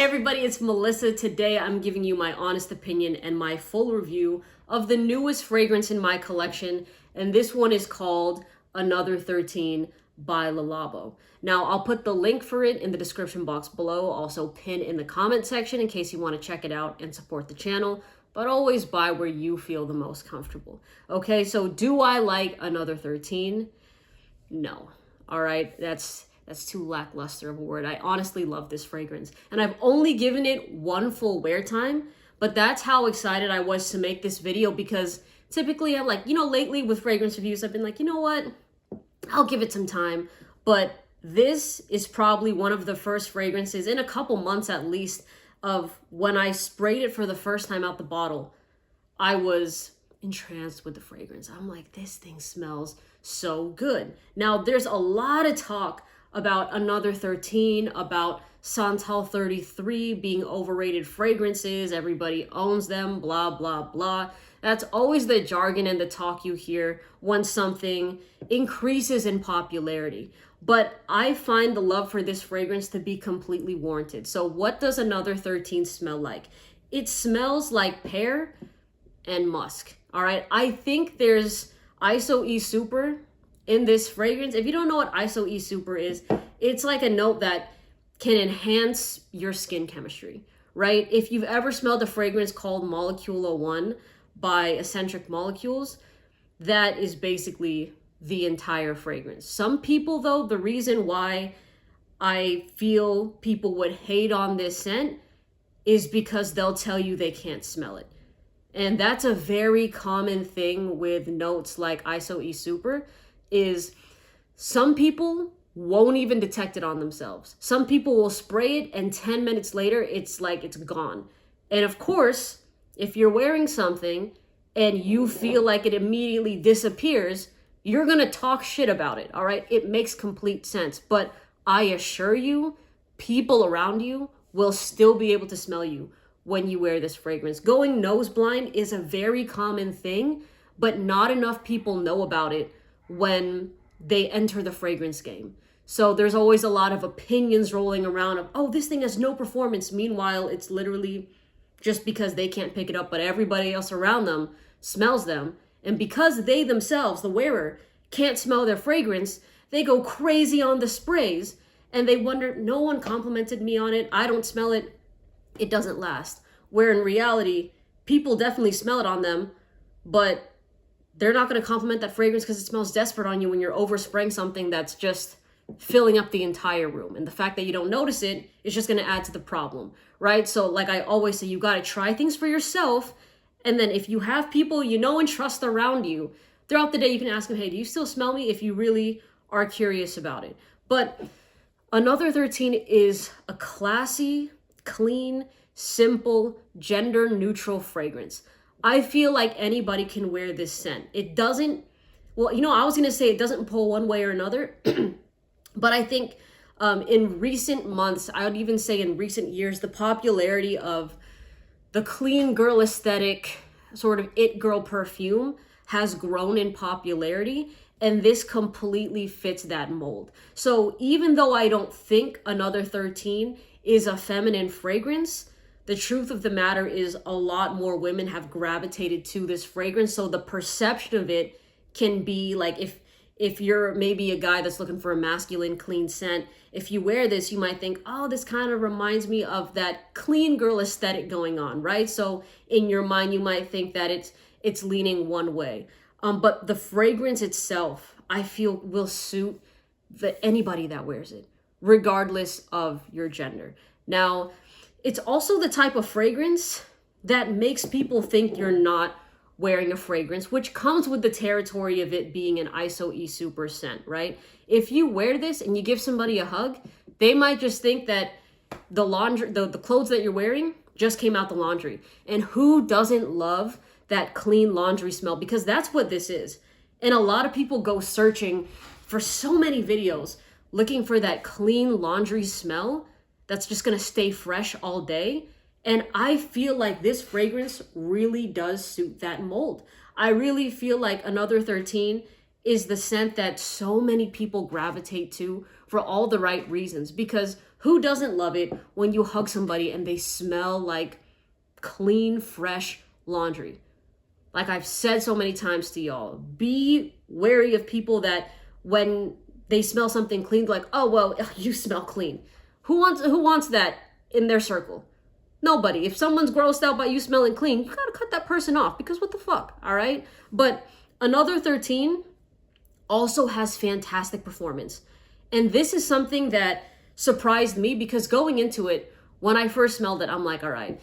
everybody, it's Melissa. Today I'm giving you my honest opinion and my full review of the newest fragrance in my collection, and this one is called Another 13 by Le Labo. Now I'll put the link for it in the description box below, also pin in the comment section in case you want to check it out and support the channel, but always buy where you feel the most comfortable. Okay, so do I like Another 13? No. All right, that's too lackluster of a word. I honestly love this fragrance, and I've only given it one full wear time, but that's how excited I was to make this video, because typically I'm like, lately with fragrance reviews, I've been like, you know what? I'll give it some time, but this is probably one of the first fragrances in a couple months at least of when I sprayed it for the first time out the bottle. I was entranced with the fragrance. I'm like, this thing smells so good. Now, there's a lot of talk about Another 13, about Santal 33 being overrated fragrances. Everybody owns them, blah, blah, blah. That's always the jargon and the talk you hear when something increases in popularity. But I find the love for this fragrance to be completely warranted. So what does Another 13 smell like? It smells like pear and musk. All right, I think there's ISO E Super in this fragrance. If you don't know what ISO E Super is, it's like a note that can enhance your skin chemistry, right? If you've ever smelled a fragrance called Molecule 01 by Eccentric Molecules, that is basically the entire fragrance. Some people, though, the reason why I feel people would hate on this scent is because they'll tell you they can't smell it. And that's a very common thing with notes like ISO E Super, is some people won't even detect it on themselves. Some people will spray it and 10 minutes later, it's like it's gone. And of course, if you're wearing something and you feel like it immediately disappears, you're gonna talk shit about it, all right? It makes complete sense. But I assure you, people around you will still be able to smell you when you wear this fragrance. Going nose blind is a very common thing, but not enough people know about it when they enter the fragrance game. So there's always a lot of opinions rolling around of, oh, this thing has no performance. Meanwhile, it's literally just because they can't pick it up, but everybody else around them smells them. And because they themselves, the wearer, can't smell their fragrance, they go crazy on the sprays and they wonder, no one complimented me on it. I don't smell it. It doesn't last. Where in reality, people definitely smell it on them, but they're not going to compliment that fragrance because it smells desperate on you when you're overspraying something that's just filling up the entire room. And the fact that you don't notice it is just going to add to the problem, right? So like I always say, you got to try things for yourself. And then if you have people you know and trust around you, throughout the day, you can ask them, hey, do you still smell me? If you really are curious about it. But Another 13 is a classy, clean, simple, gender-neutral fragrance. I feel like anybody can wear this scent. It doesn't, I was going to say it doesn't pull one way or another, but I think in recent months, I would even say in recent years, the popularity of the clean girl aesthetic, sort of it girl perfume has grown in popularity, and this completely fits that mold. So even though I don't think Another 13 is a feminine fragrance, the truth of the matter is a lot more women have gravitated to this fragrance. So the perception of it can be like, if you're maybe a guy that's looking for a masculine, clean scent, if you wear this, you might think, oh, this kind of reminds me of that clean girl aesthetic going on, right? So in your mind, you might think that it's leaning one way. But the fragrance itself, I feel, will suit anybody that wears it, regardless of your gender. Now, it's also the type of fragrance that makes people think you're not wearing a fragrance, which comes with the territory of it being an ISO E Super scent, right? If you wear this and you give somebody a hug, they might just think that the clothes that you're wearing just came out the laundry. And who doesn't love that clean laundry smell? Because that's what this is. And a lot of people go searching for so many videos looking for that clean laundry smell that's just gonna stay fresh all day. And I feel like this fragrance really does suit that mold. I really feel like Another 13 is the scent that so many people gravitate to for all the right reasons. Because Who doesn't love it when you hug somebody and they smell like clean, fresh laundry? Like I've said so many times to y'all, be wary of people that when they smell something clean, like, oh, well, you smell clean. Who wants that in their circle? Nobody. If someone's grossed out by you smelling clean, you gotta cut that person off, because what the fuck, all right? But Another 13 also has fantastic performance. And this is something that surprised me, because going into it, when I first smelled it, I'm like, all right,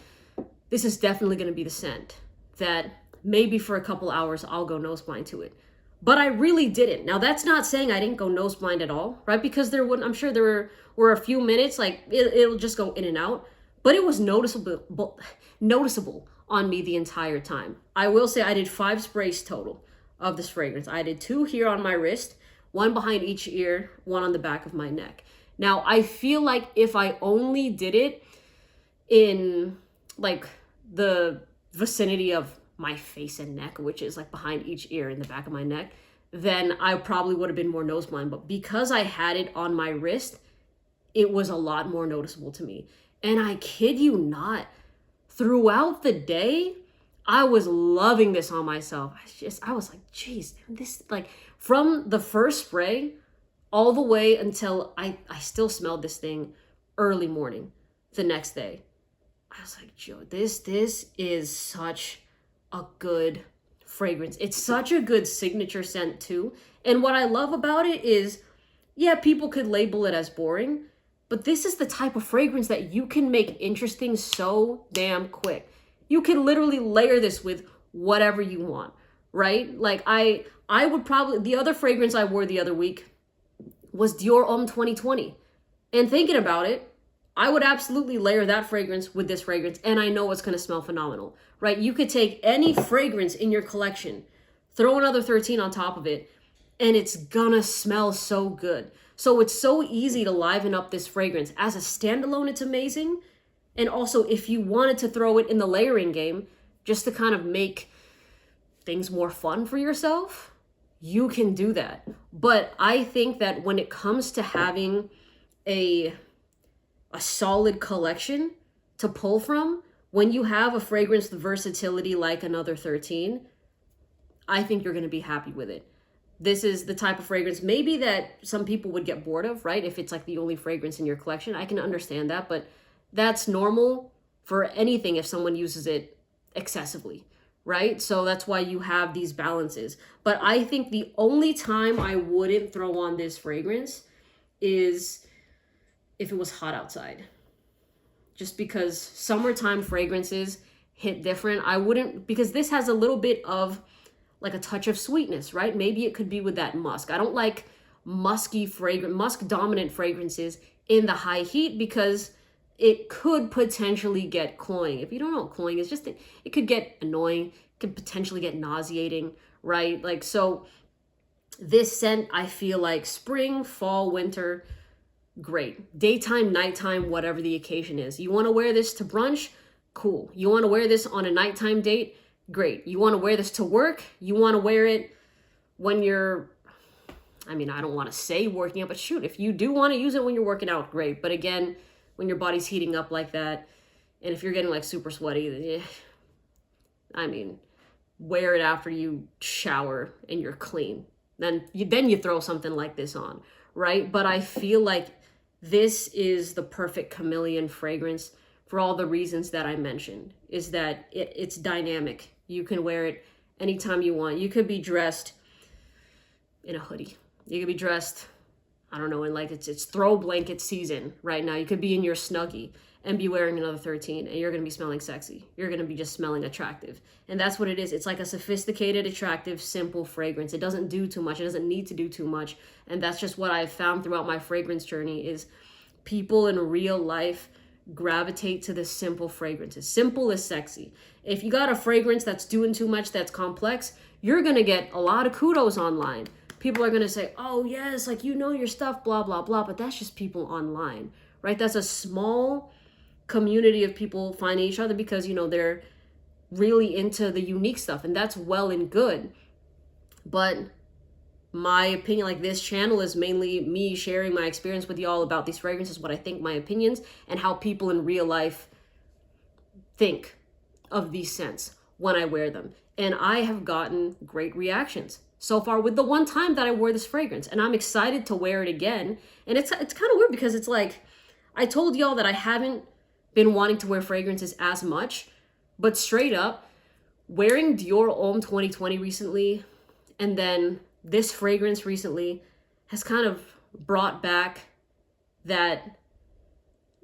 this is definitely gonna be the scent that maybe for a couple hours I'll go nose blind to it. But I really didn't. Now that's not saying I didn't go nose blind at all, right? Because I'm sure there were a few minutes, like it'll just go in and out, but it was noticeable on me the entire time. I will say I did 5 sprays total of this fragrance. I did 2 here on my wrist, 1 behind each ear, 1 on the back of my neck. Now I feel like if I only did it in like the vicinity of my face and neck, which is like behind each ear in the back of my neck, then I probably would have been more nose blind. But because I had it on my wrist, it was a lot more noticeable to me. And I kid you not, throughout the day, I was loving this on myself. I was like, geez, this, like, from the first spray all the way until I still smelled this thing early morning the next day. I was like, Joe, this is such a good fragrance. It's such a good signature scent too. And what I love about it is, yeah, people could label it as boring, but this is the type of fragrance that you can make interesting so damn quick. You can literally layer this with whatever you want, right? Like I would probably, the other fragrance I wore the other week was Dior Homme 2020. And thinking about it, I would absolutely layer that fragrance with this fragrance, and I know it's going to smell phenomenal, right? You could take any fragrance in your collection, throw another 13 on top of it, and it's gonna smell so good. So it's so easy to liven up this fragrance. As a standalone, it's amazing. And also, if you wanted to throw it in the layering game, just to kind of make things more fun for yourself, you can do that. But I think that when it comes to having a solid collection to pull from, when you have a fragrance with versatility like Another 13, I think you're going to be happy with it. This is the type of fragrance maybe that some people would get bored of, right? If it's like the only fragrance in your collection, I can understand that, but that's normal for anything if someone uses it excessively, right? So that's why you have these balances. But I think the only time I wouldn't throw on this fragrance is if it was hot outside. Just because summertime fragrances hit different. I wouldn't, because this has a little bit of like a touch of sweetness, right? Maybe it could be with that musk. I don't like musk dominant fragrances in the high heat, because it could potentially get cloying. If you don't know what cloying is, just it could get annoying, it could potentially get nauseating, right? Like, so this scent, I feel like spring, fall, winter, great. Daytime, nighttime, whatever the occasion is. You want to wear this to brunch? Cool. You want to wear this on a nighttime date? Great. You want to wear this to work? You want to wear it when you're, I mean, I don't want to say working out, but shoot, if you do want to use it when you're working out, great. But again, when your body's heating up like that, and if you're getting like super sweaty, I mean, wear it after you shower and you're clean. Then you throw something like this on, right? But I feel like this is the perfect chameleon fragrance for all the reasons that I mentioned, is that it's dynamic. You can wear it anytime you want. You could be dressed in a hoodie. You could be dressed, I don't know, in like it's throw blanket season right now. You could be in your Snuggie and be wearing Another 13, and you're going to be smelling sexy. You're going to be just smelling attractive. And that's what it is. It's like a sophisticated, attractive, simple fragrance. It doesn't do too much. It doesn't need to do too much. And that's just what I've found throughout my fragrance journey, is people in real life gravitate to the simple fragrances. Simple is sexy. If you got a fragrance that's doing too much, that's complex, you're going to get a lot of kudos online. People are going to say, oh yes, like, you know your stuff, blah, blah, blah. But that's just people online, right? That's a small community of people finding each other because, you know, they're really into the unique stuff, and that's well and good. But my opinion, like this channel is mainly me sharing my experience with y'all about these fragrances, what I think, my opinions, and how people in real life think of these scents when I wear them. And I have gotten great reactions so far with the one time that I wore this fragrance, and I'm excited to wear it again. And it's kind of weird because it's like, I told y'all that I haven't been wanting to wear fragrances as much, but straight up, wearing Dior Homme 2020 recently, and then this fragrance recently has kind of brought back that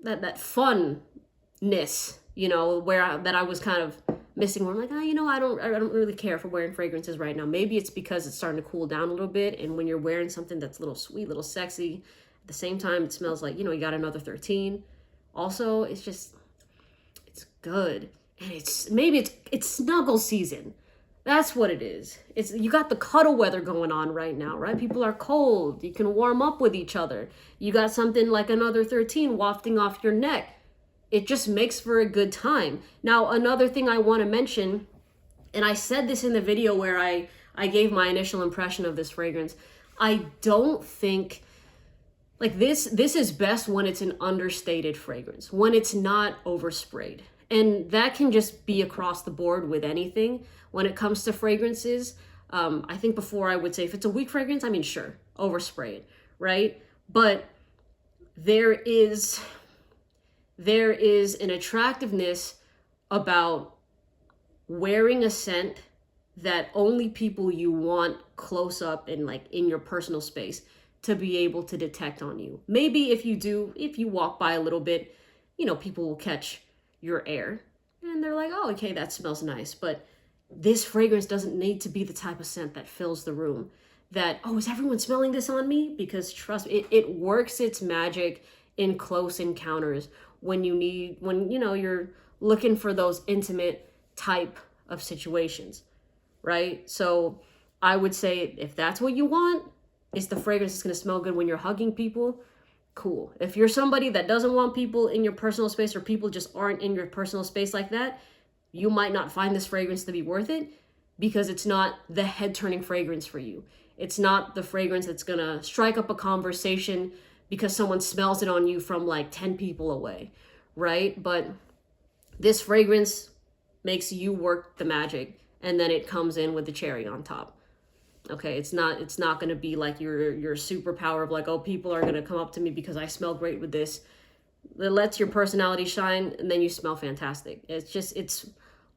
funness, you know, that I was kind of missing, where I'm like, you know, I don't really care for wearing fragrances right now. Maybe it's because it's starting to cool down a little bit, and when you're wearing something that's a little sweet, little sexy, at the same time it smells like, you know, you got another 13. Also, it's good. And it's snuggle season. That's what it is. You got the cuddle weather going on right now, right? People are cold. You can warm up with each other. You got something like another 13 wafting off your neck. It just makes for a good time. Now, another thing I want to mention, and I said this in the video where I gave my initial impression of this fragrance, I don't think, like this is best when it's an understated fragrance, when it's not oversprayed. And that can just be across the board with anything when it comes to fragrances. I think before I would say if it's a weak fragrance, I mean, sure, overspray it, right? But there is an attractiveness about wearing a scent that only people you want close up and like in your personal space to be able to detect on you. Maybe if you walk by a little bit, you know, people will catch your air and they're like, oh, okay, that smells nice. But this fragrance doesn't need to be the type of scent that fills the room, that, oh, is everyone smelling this on me? Because trust me, it works its magic in close encounters when you know, you're looking for those intimate type of situations, right? So I would say if that's what you want, is the fragrance that's going to smell good when you're hugging people, cool. If you're somebody that doesn't want people in your personal space, or people just aren't in your personal space like that, you might not find this fragrance to be worth it, because it's not the head-turning fragrance for you. It's not the fragrance that's going to strike up a conversation because someone smells it on you from like 10 people away, right? But this fragrance makes you work the magic, and then it comes in with the cherry on top. Okay, it's not going to be like your superpower of like, oh, people are going to come up to me because I smell great with this. It lets your personality shine, and then you smell fantastic. It's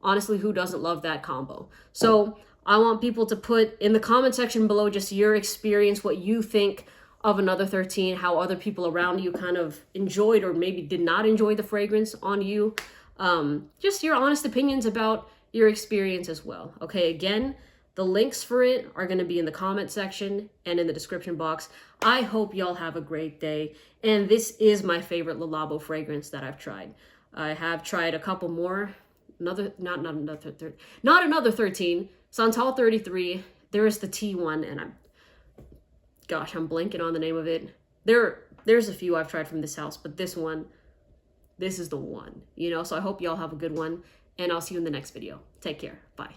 honestly, who doesn't love that combo? So I want people to put in the comment section below just your experience, what you think of Another 13, how other people around you kind of enjoyed or maybe did not enjoy the fragrance on you. Just your honest opinions about your experience as well. Okay, again, the links for it are going to be in the comment section and in the description box. I hope y'all have a great day. And this is my favorite Le Labo fragrance that I've tried. I have tried a couple more. Not another 13. Santal 33. There's the T one, and I'm blanking on the name of it. There's a few I've tried from this house, but this is the one, you know? So I hope y'all have a good one, and I'll see you in the next video. Take care. Bye.